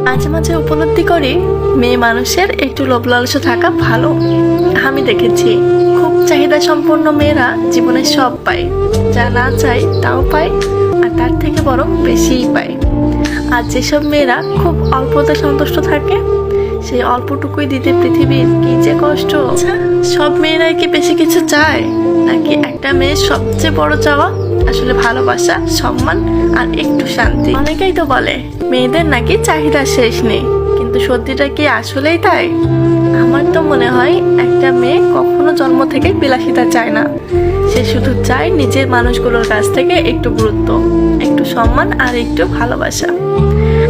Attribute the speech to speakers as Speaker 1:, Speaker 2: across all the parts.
Speaker 1: মাঝে মাঝে উপলব্ধি করি মেয়ে মানুষের একটু লোভ লালসা থাকা ভালো। আমি দেখেছি খুব চাহিদা সম্পন্ন মেয়েরা জীবনে সব পায়, যা না চায় তাও পায়, আর তার থেকে বরং বেশিই পায়। আর যেসব মেয়েরা খুব অল্পতে সন্তুষ্ট থাকে, সেই অল্পটুকুই দিতে পৃথিবীর কি যে কষ্ট। সব মেয়েরাই কি বেশি কিছু চায়, নাকি একটা মেয়ের সবচেয়ে বড় চাওয়া আসলে ভালোবাসা, সম্মান আর একটু শান্তি? অনেকেই তো বলে মেয়েদের নাকি চাহিদা শেষ নেই, কিন্তু সত্যিটা কি আসলেই তাই? আমার তো মনে হয় একটা মেয়ে কখনো জন্ম থেকে বিলাসিতা চায় না। সে শুধু চায় নিজের মানুষগুলোর কাছ থেকে একটু গুরুত্ব, একটু সম্মান আর একটু ভালোবাসা।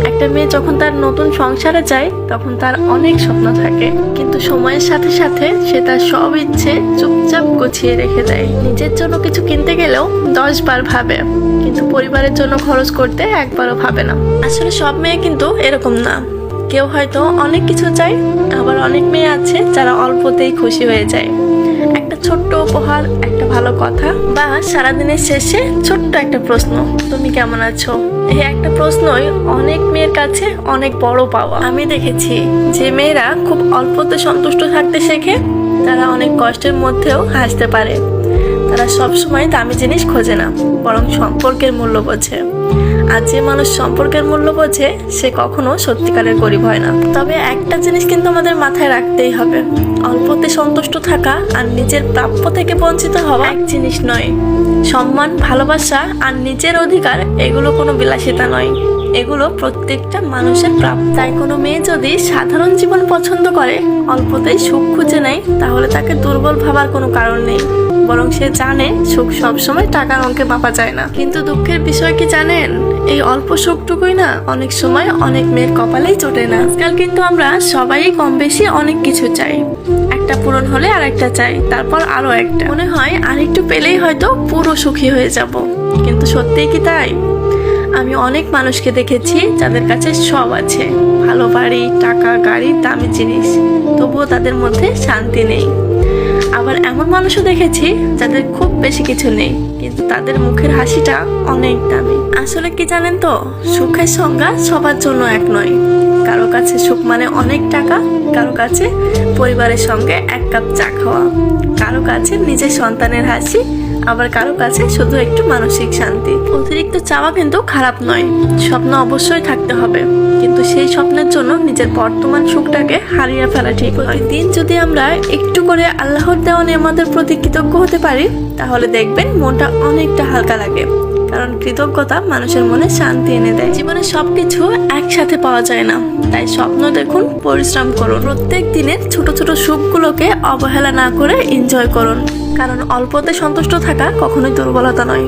Speaker 1: একটা মেয়ে যখন তার নতুন সংসারে যায়, তখন তার অনেক স্বপ্ন থাকে, কিন্তু সময়ের সাথে সাথে সে তার সব ইচ্ছে চুপচাপ গুছিয়ে রেখে দেয়। নিজের জন্য কিছু কিনতে গেলেও 10 বার ভাবে, কিন্তু পরিবারের জন্য খরচ করতে একবারও ভাবে না। আসলে সব মেয়ে কিন্তু এরকম না। কেউ হয়তো অনেক কিছু চায়, আবার অনেক মেয়ে আছে যারা অল্পতেই খুশি হয়ে যায়। একটা ছোট্ট উপহার, একটা ভালো কথা, বা সারাদিনের শেষে ছোট্ট একটা প্রশ্ন, তুমি কেমন আছো, এই একটা প্রশ্নই অনেক মেয়ের কাছে অনেক বড় পাওয়া। আমি দেখেছি যে মেয়েরা খুব অল্পতে সন্তুষ্ট থাকতে শেখে, তারা অনেক কষ্টের মধ্যেও হাসতে পারে। তারা সবসময় দামি জিনিস খোঁজে না, বরং সম্পর্কের মূল্য বোঝে। আর যে মানুষ সম্পর্কের মূল্য বোঝে, সে কখনো সত্যিকারের গরিব হয় না। তবে একটা জিনিস কিন্তু আমাদের মাথায় রাখতেই হবে, অল্পতে সন্তুষ্ট থাকা আর নিজের প্রাপ্য থেকে বঞ্চিত হওয়া এক জিনিস নয়। সম্মান, ভালোবাসা আর নিজের অধিকার, এগুলো কোনো বিলাসিতা নয়, এগুলো প্রত্যেকটা মানুষের প্রাপ্য। তাই কোনো মেয়ে যদি সাধারণ জীবন পছন্দ করে, অল্পতেই সুখ খুঁজে নেয়, তাহলে তাকে দুর্বল ভাবার কোনো কারণ নেই। বরং সে জানে সুখ সবসময় টাকার অঙ্কে মাপা যায় না। কিন্তু দুঃখের বিষয় কি জানেন, এই অল্প সুখটুকুই না অনেক সময় অনেক মেয়ের কপালেই জোটে না। আজকাল কিন্তু আমরা সবাই কম বেশি অনেক কিছু চাই, একটা পূরণ হলে আর একটা চাই, তারপর আরো একটা। মনে হয় আর একটু পেলেই হয়তো পুরো সুখী হয়ে যাব, কিন্তু সত্যিই কি তাই? আমি অনেক মানুষকে দেখেছি যাদের কাছে সব আছে, ভালো বাড়ি, টাকা, গাড়ি, দামি জিনিস, তবুও তাদের মধ্যে শান্তি নেই। আবার এমন মানুষও দেখেছি যাদের খুব বেশি কিছু নেই, কিন্তু তাদের মুখের হাসিটা অনেক দামি। আসলে কি জানেন তো, সুখের সংজ্ঞা সবার জন্য এক নয়। কারো কাছে সুখ মানে অনেক টাকা, কারো কাছে পরিবারের সঙ্গে 1 কাপ চা খাওয়া, কারো কাছে নিজের সন্তানের হাসি, আবার কারো কাছে শুধু একটু মানসিক শান্তি। অতিরিক্ত চাওয়া কিন্তু খারাপ নয়, স্বপ্ন অবশ্যই থাকতে হবে, কিন্তু সেই স্বপ্নের জন্য নিজের বর্তমান সুখটাকে হারিয়ে ফেলা ঠিক নয়। দিন যদি আমরা একটু করে আল্লাহর দেওয়া নেয়ামতের প্রতি কৃতজ্ঞ হতে পারি, তাহলে দেখবেন মনটা অনেকটা হালকা লাগে। কারণ কৃতজ্ঞতা মানুষের মনে শান্তি এনে দেয়। জীবনে সবকিছু একসাথে পাওয়া যায় না, তাই স্বপ্ন দেখুন, পরিশ্রম করুন, প্রত্যেক দিনের ছোট ছোট সুখগুলোকে অবহেলা না করে এনজয় করুন। কারণ অল্পতে সন্তুষ্ট থাকা কখনোই দুর্বলতা নয়।